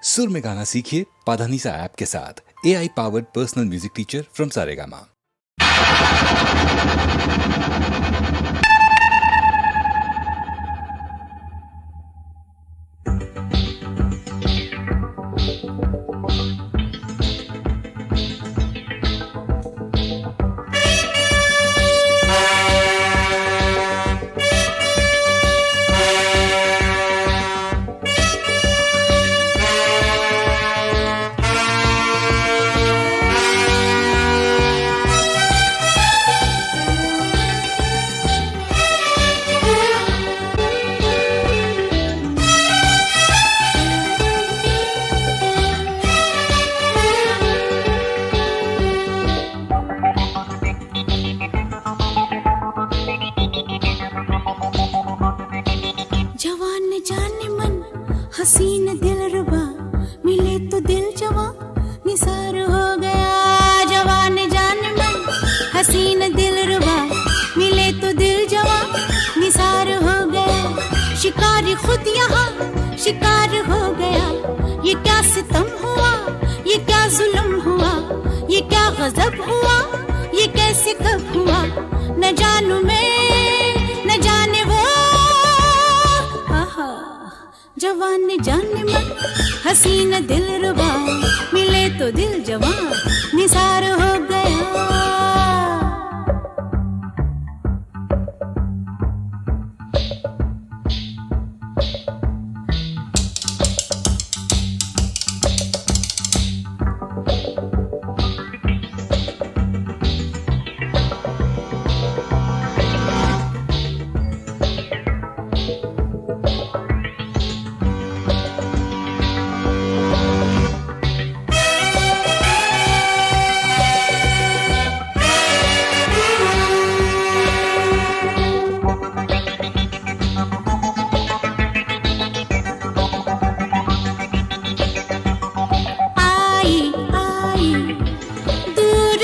सुर में गाना सीखिए पाधानीसा ऐप के साथ। AI powered personal music teacher from Saregama. हसीन दिलरुबा मिले तो दिल जवां निसार हो गया। जवान जान मन हसीन दिलरुबा मिले तो दिल जवां निसार हो गया। शिकार खुद यहाँ शिकार हो गया। ये क्या सितम हुआ, ये क्या जुल्म हुआ, ये क्या गजब हुआ, ये कैसे कब हुआ। न जानू मैं न जाने वो। जवान जान मन हसीन दिलरुबा मिले तो दिल जवां निसार हो गया।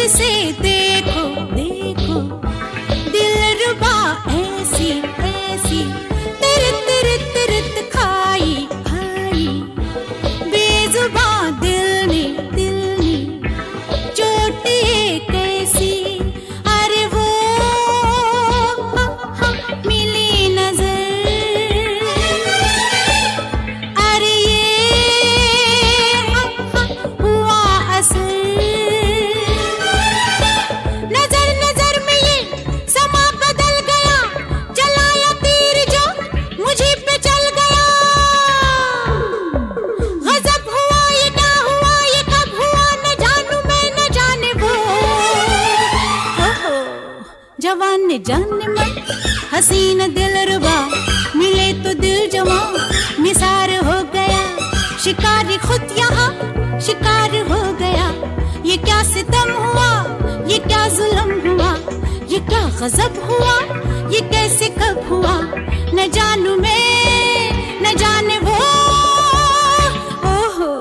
से देखो देखो दिलरुबा ऐसी ऐसी तिरत तिरत तिरत खाई खाई बेजुबां दिल में चोट ये कैसी। अरे वो मिली नजर, अरे ये हुआ असर। जवान जान मन हसीन दिलरुबा मिले तो दिल जवां निसार हो गया। शिकारी खुद यहाँ शिकार हो गया। ये क्या सितम हुआ, ये क्या जुल्म हुआ, ये क्या गजब हुआ, ये कैसे कब हुआ। न जानू मैं न जाने वो। ओहो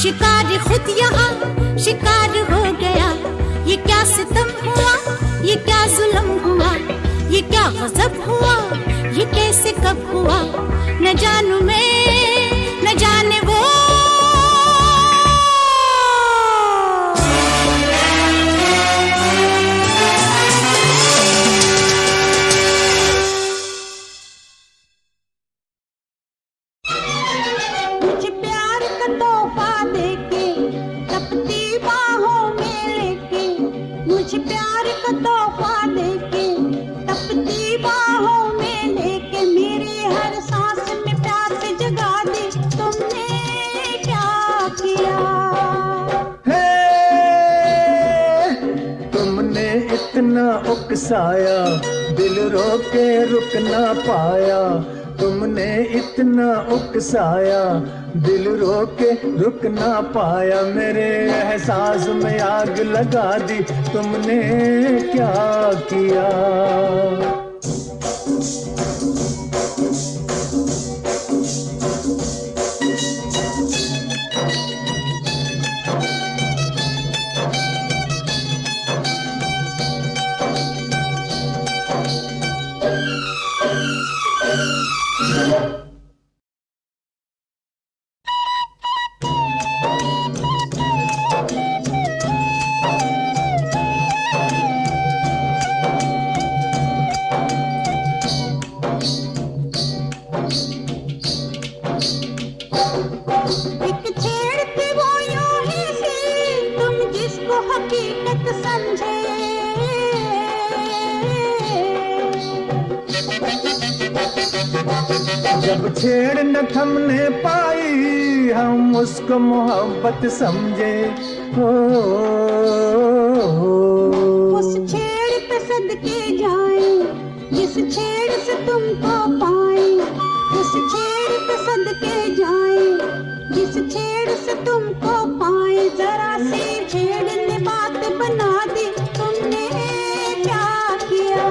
शिकार खुद यहाँ शिकार हो गया। ये क्या सितम हुआ, ये क्या जुल्म हुआ, ये क्या गजब हुआ, ये कैसे कब हुआ, न जानू मैं न जाने वो। मुझे प्यार का तोहफा देके तपती बाहों में लेके, मुझे प्यार का तोहफा देके तपती बाहों में लेके, मेरे हर सांस में प्यास जगा दी तुमने क्या किया। हे तुमने इतना उकसाया, दिल रोके रुक ना पाया। तुमने इतना उकसाया, दिल रोके रुक ना पाया। मेरे एहसास में आग लगा दी तुमने क्या किया। एक छेड़ती वो यूं ही सी, तुम जिसको हकीकत समझे। जब छेड़ न थमने पाई, हम उसको मोहब्बत समझे। हो उस छेड़ पे सदके जाए, जिस छेड़ से तुमको पाए। उस छेड़ पे सदके जाए, जिस छेड़ से तुमको पाए। जरा सी छेड़ ने बात बना दी तुमने क्या किया।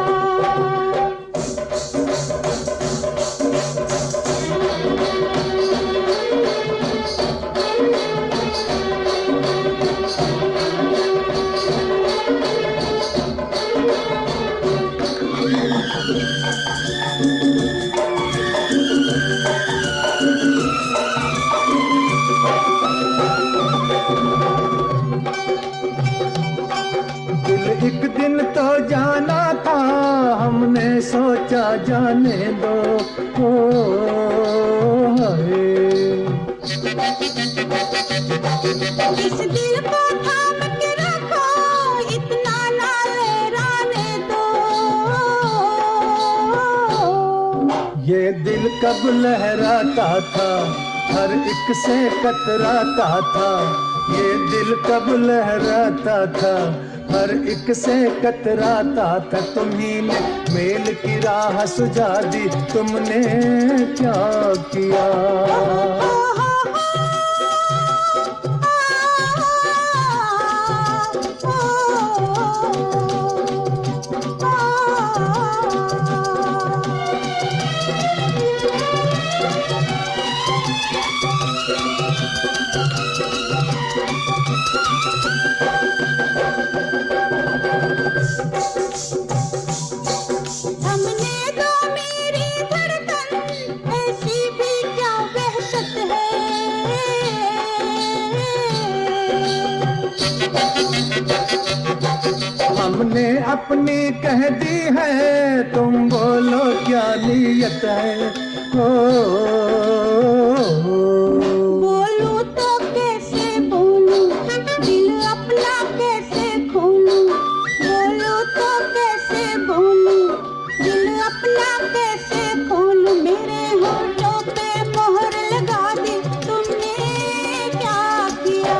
दिल एक दिन तो जाना था, हमने सोचा जाने दो। हो हाय। इस दिल को थाम के रखो, इतना ना लहराने दो। ये दिल कब लहराता था, हर एक से कतराता था। ये दिल कब लहराता था, हर एक से कतराता था। तुम्ही ने मेल की राह सुझा दी तुमने क्या किया। हमने दो मेरी धड़कन, ऐसी भी क्या वहशत है। हमने अपनी कह दी है, तुम बोलो क्या नीयत है। हो बोलूं तो कैसे बोलूं, दिल अपना कैसे खोलूं। बोलूं तो कैसे बोलूं, दिल अपना कैसे खोलूं। मेरे होठों पे मोहर लगा दी तुमने क्या किया।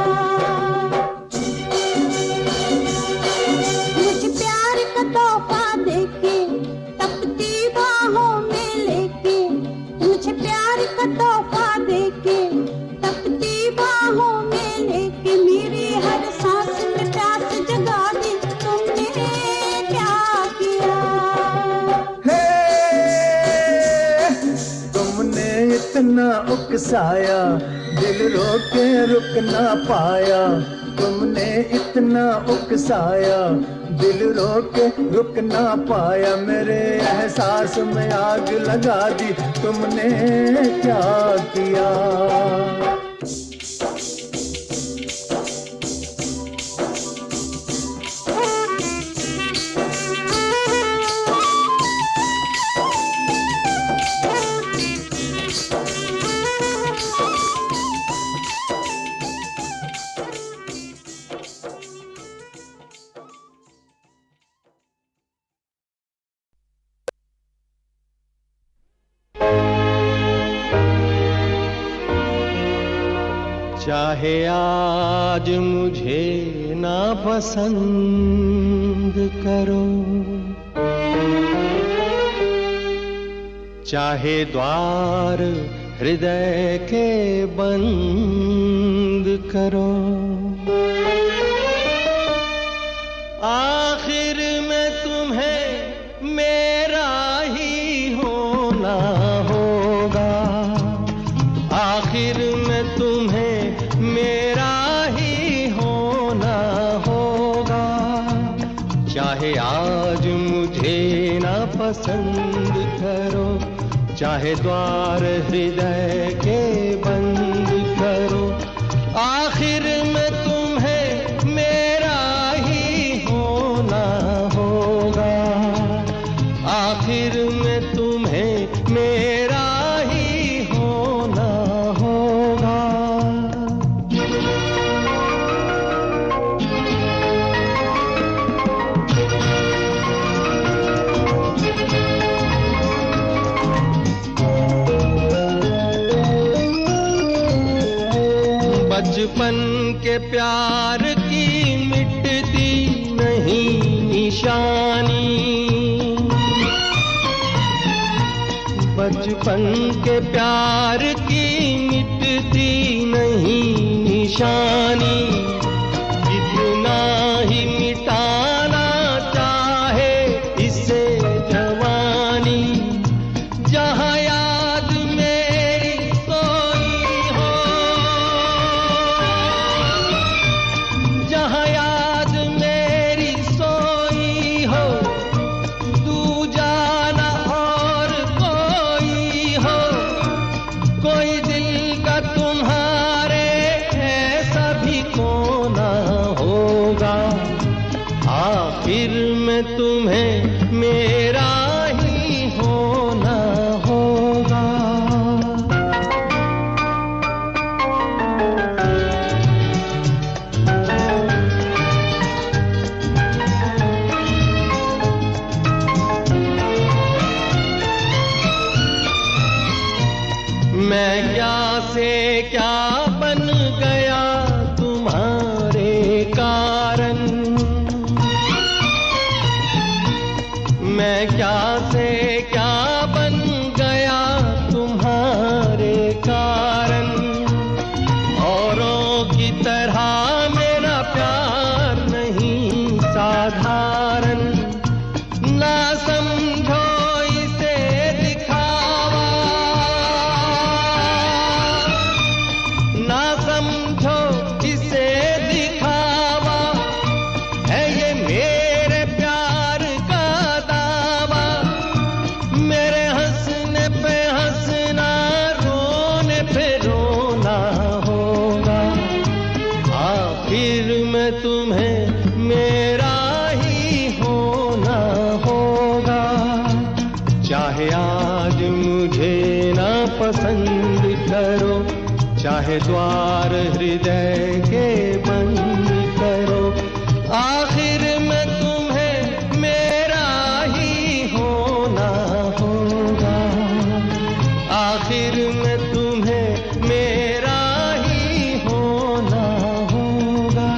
मुझे प्यार का तोहफा देके तपती बाहों में लेके, मुझे प्यार का तोहफा देके तपती बाहों में लेके, मेरी हर सांस में प्यास जगा दी तुमने क्या किया। हे तुमने इतना उकसाया, दिल रोके रुक ना पाया, तुमने इतना उकसाया, दिल रोके रुक ना पाया, मेरे एहसास में आग लगा दी, तुमने क्या किया। चाहे आज मुझे ना पसंद करो, चाहे द्वार हृदय के बंद करो, आखिर में तुम्हें मेरा ही होना होगा, आखिर में तुम्हें मेरा ही होना होगा। चाहे आज मुझे ना पसंद करो, चाहे द्वार हृदय के बंद करो, आखिर में तुम्हें मेरा ही होना होगा, आखिर में तुम्हें मेरा ही होना होगा। बचपन के प्यार की मिटती नहीं निशानी, बचपन के प्यार की मिटती नहीं निशानी, कितना ही मिटाना चाहे इसे जवानी, जहाँ याद मेरी सोई हो, जहाँ याद मेरी सोई हो, तू जाना और कोई हो, कोई दिल का तुम्हारे ऐसा भी कोना होगा, आखिर में तुम्हें मेरा ही होना होगा। मैं क्या से क्या बन गया तुम्हारे कारण, मैं क्या से क्या बन गया तुम्हारे कारण, औरों की तरह मेरा प्यार नहीं साधारण, ना समझो इसे दिखावा, ना समझो इसे दिखावा, है ये मेरे प्यार का दावा, मेरे हंसने पे हंसना, रोने पे रोना होगा, आखिर में तुम्हें मेरा ही होना होगा। चाहे आज मुझे ना पसंद करो, चाहे द्वार हृदय के बंद करो, आखिर में तुम्हें मेरा ही होना होगा, आखिर में तुम्हें मेरा ही होना होगा।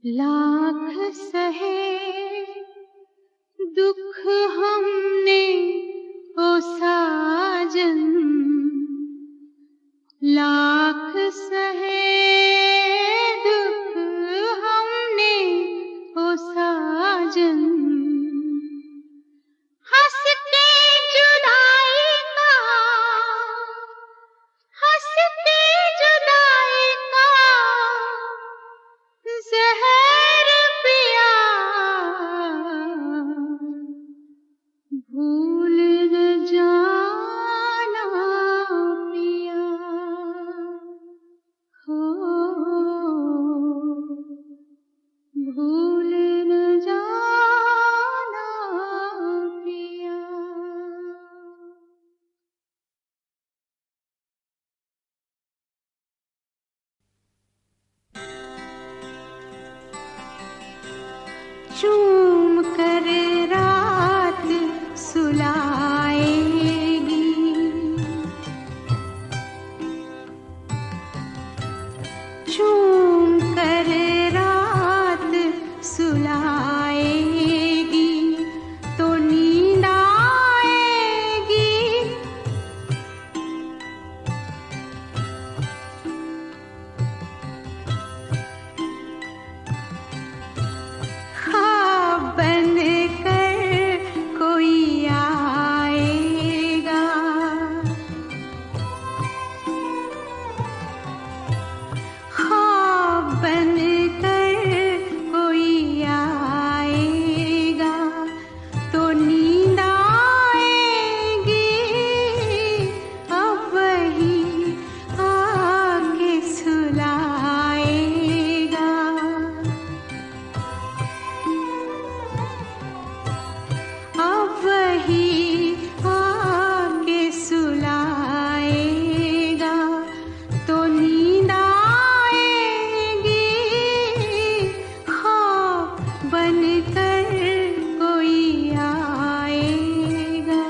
लाख सहे दुख हमने ओ साजन, लाख सहे दुख हमने ओ साजन, हंस के जुदाई का, हंस के जुदाई का ज़हर पिया, भूल न जाना पिया हो, भूल न जाना पिया। चूम कर रात सुलाएगी, चूम कर रात सुलाएगी तो नींद आएगी, ख्वाब बन कर कोई आएगा, ख्वाब बन कर कोई आएगा तो नींद आएगी, अब वही आके सुलाएगा, अब वही आके सुलाएगा तो नींद आएगी, ख्वाब बन कर कोई आएगा।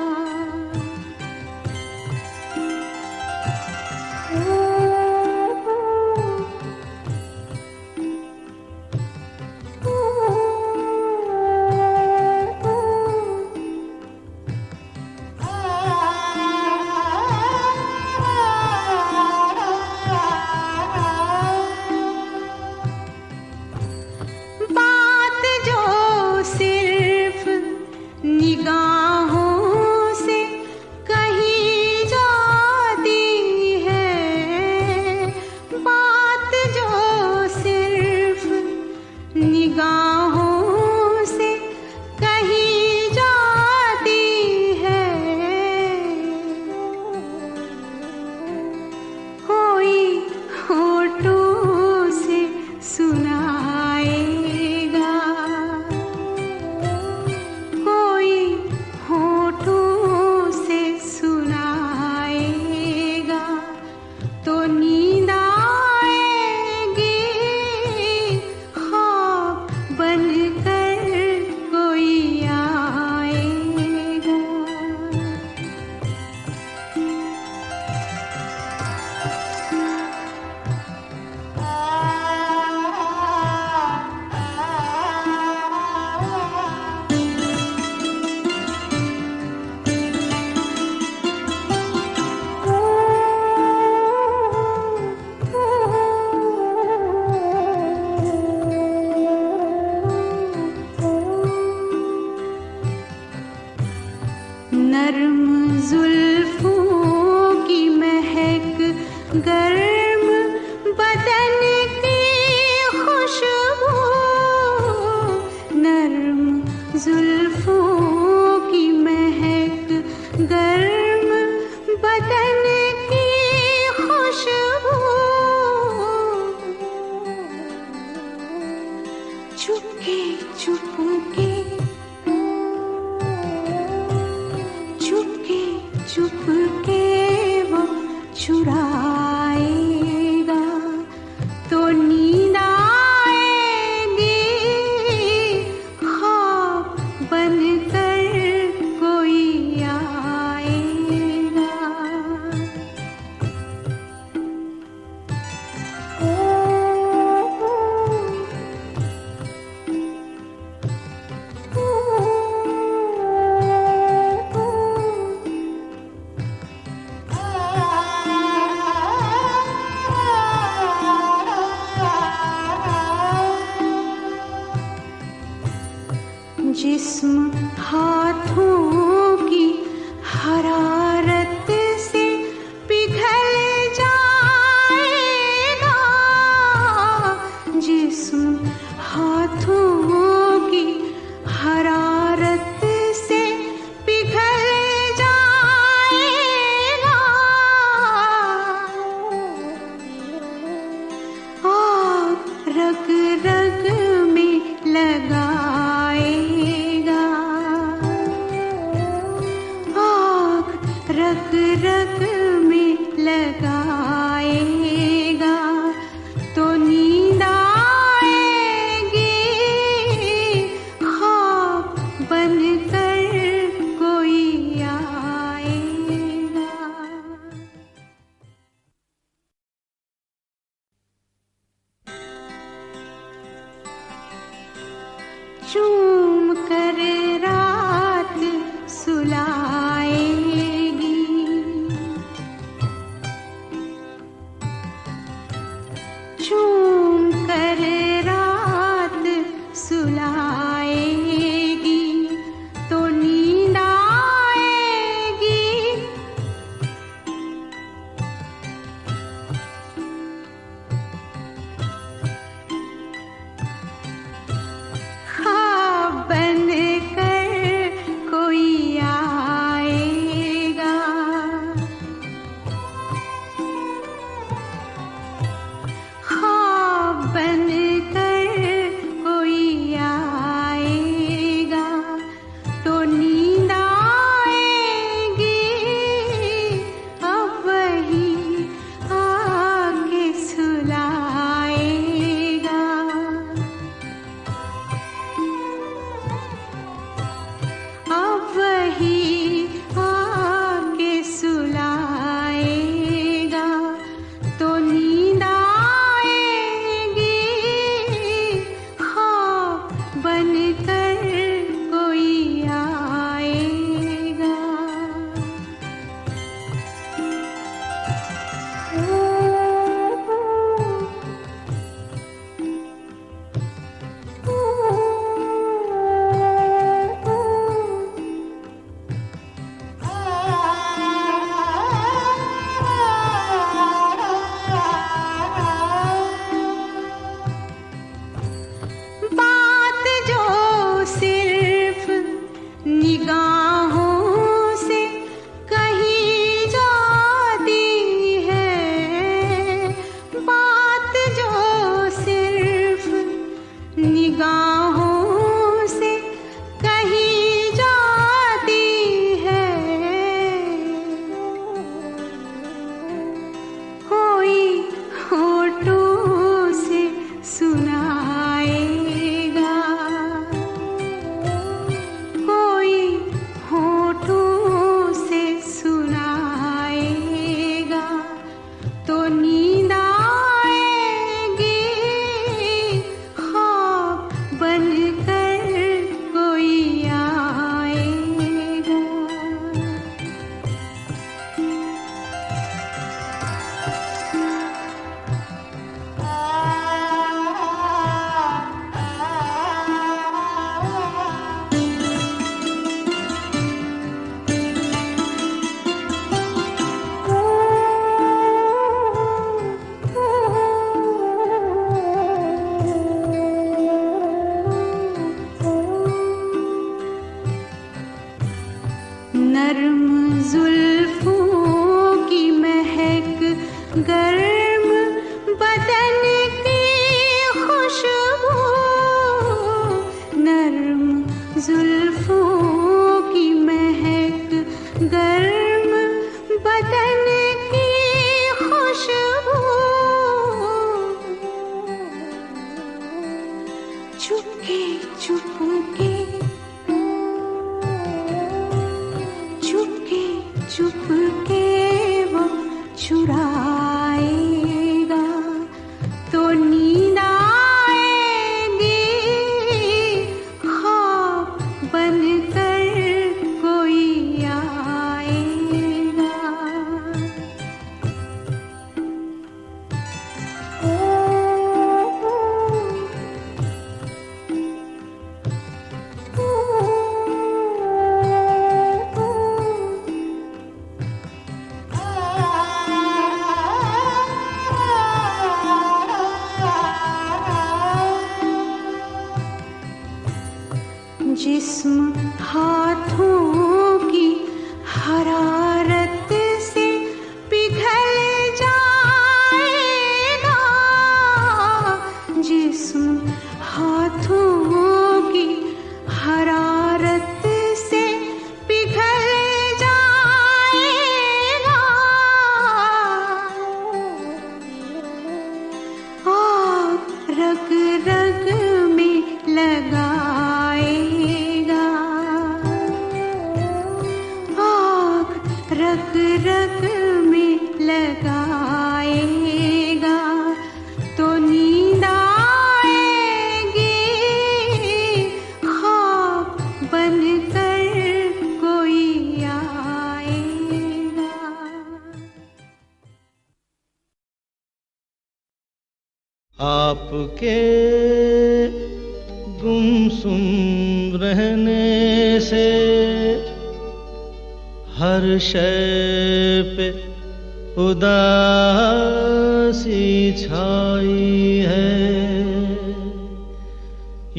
बात जो सिर्फ निगाहों से कही जाती है, बात जो सिर्फ निगाहों से कही जाती है, कोई होठों से सुनाएगा, कोई होठों से सुनाएगा तो नींद आएगी, ख्वाब बन कर कोई आएगा। नर्म जुल्फों की महक, गर्म बदन की खुशबू, नर्म जुल्फों की महक, गर्म बदन की खुशबू, चुपके चुपके चुपके चुपके वो चुराएगा तो नींद आएगी, ख्वाब बन कर कोई आएगा। जिस्म हाथों की हरारत से पिघल जाएगा, जिस्म हाथों की हरारत से पिघल जाएगा, आग रग रग में लगाएगा, आग रग रग में लगाएगा, तो नींद आएगी ख्वाब बनकर कोई आएगा। चूम कर रात सुलाएगी, चूम कर रात सुलाएगी, तो नींद आएगी ख्वाब बनकर कोई आएगा, ख्वाब बनकर कोई आएगा, तो नींद आएगी अब वही आके सुलाएगा, अब वही आके सुलाएगा, तो नींद आएगी ख्वाब बनकर कोई आएगा। बात जो सिर्फ निगाहों से कही जाती है, बात जो सिर्फ निगाहों से कही जाती है, कोई होठों से सुनाएगा, कोई होठों से सुनाएगा, तो नींद आएगी ख्वाब बनकर कोई आएगा। नर्म जुल्फों की महक, गर्म बदन की खुशबू, नर्म जुल्फों की महक, गर्म बदन की खुशबू, चुपके चुपके चुपके चुपके वो चुराएगा, तो नींद आएगी ख्वाब बनकर कोई आएगा। जिस्म हाथों की हरारत से पिघल जाएगा, जिस्म हाथों की हरारत से पिघल जाएगा, आग रग रग में लगाएगा, आग रग रग में लगाएगा, तो नींद आएगी ख्वाब बनकर कोई आएगा। आपके गुमसुम रहने से हर शय पे उदासी छाई है,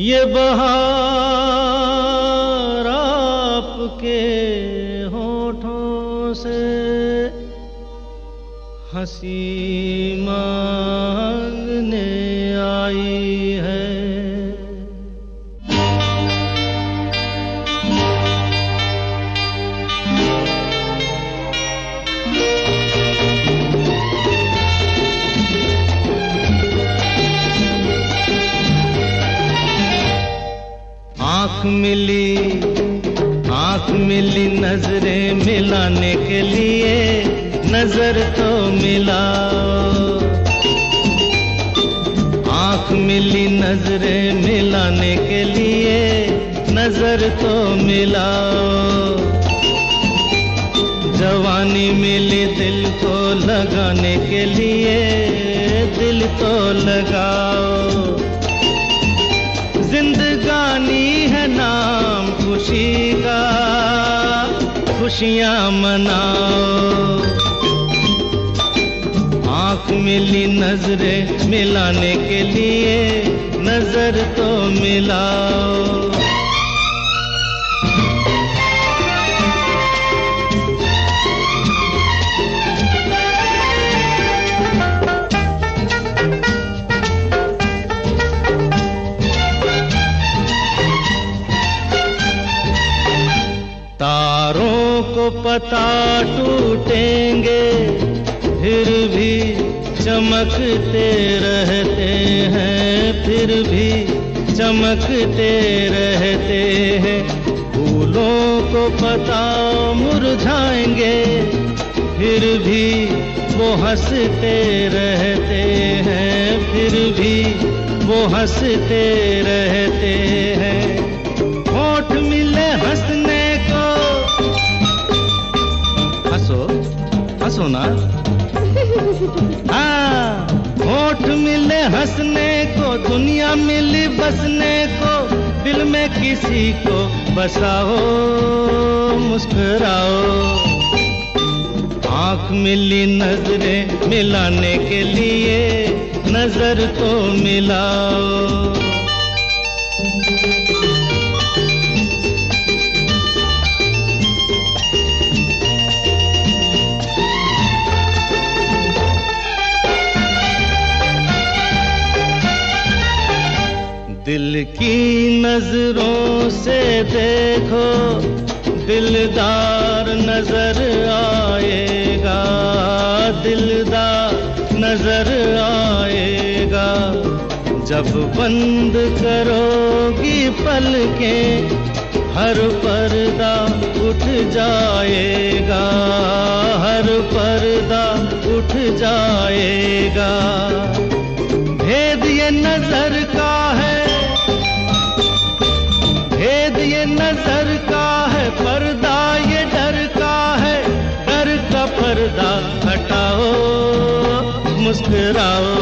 ये बहार आपके होठों से हंसी मांगने आई है। आँख मिली नजरें मिलाने के लिए, नजर तो मिलाओ। आँख मिली नजरें मिलाने के लिए, नजर तो मिलाओ। जवानी मिली दिल को लगाने के लिए, दिल तो लगाओ। जिंदगानी है नाम खुशी का, खुशियाँ मनाओ। आँख मिली नजरें मिलाने के लिए, नजर तो मिलाओ। तारों को पता टूटेंगे, फिर भी चमकते रहते हैं, फिर भी चमकते रहते हैं। फूलों को पता मुरझाएंगे, फिर भी वो हंसते रहते हैं, फिर भी वो हंसते रहते हैं। होठ मिले हंसने को, हंसो हंसो ना। हाँ, होठ मिले हंसने को, दुनिया मिली बसने को, दिल में किसी को बसाओ, मुस्कुराओ। आँख मिली नजरें मिलाने के लिए, नजर तो मिलाओ। दिल की नजरों से देखो, दिलदार नजर आएगा, दिलदार नजर आएगा। जब बंद करोगी पलकें, हर पर्दा उठ जाएगा, हर पर्दा उठ जाएगा। भेद ये नजर का है, भेद ये नजर का है, पर्दा ये डर का है। डर का पर्दा हटाओ, मुस्कुराओ।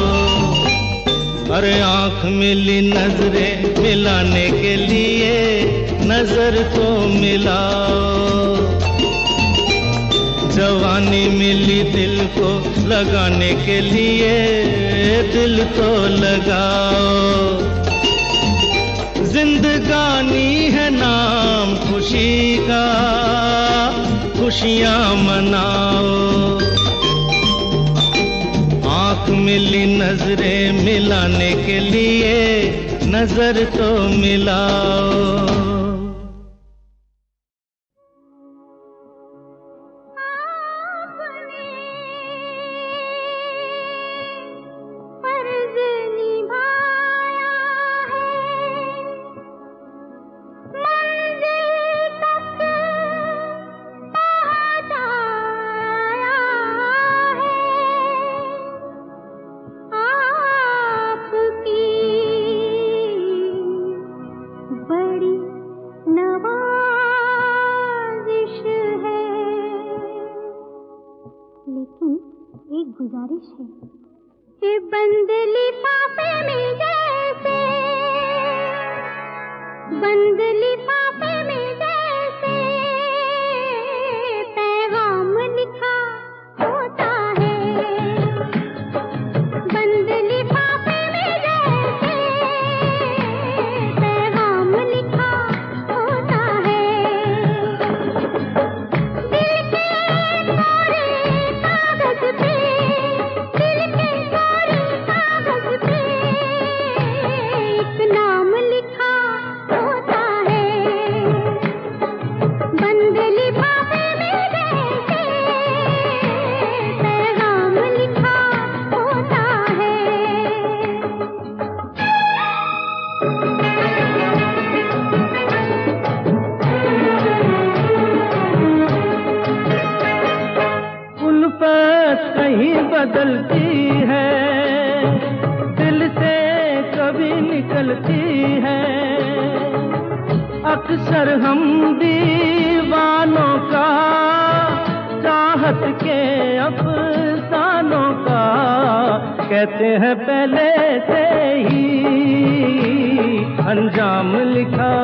अरे आँख मिली नजरें मिलाने के लिए, नजर तो मिलाओ। जवानी मिली दिल को लगाने के लिए, दिल तो लगाओ। जिंदगानी है नाम खुशी का, खुशियां मनाओ। आंख मिली नजरें मिलाने के लिए नजर तो मिलाओ। गुजारिश है कि बंद लिफाफे में जैसे, बंद लिफाफे में जैसे पैगाम लिखा होता है, बंद लिफाफे में जैसे पैगाम लिखा होता है। दिल के कोरे कागज पे, बदलती है, दिल से कभी निकलती है। अक्सर हम दीवानों का, चाहत के अफसानों का कहते हैं पहले से ही अंजाम लिखा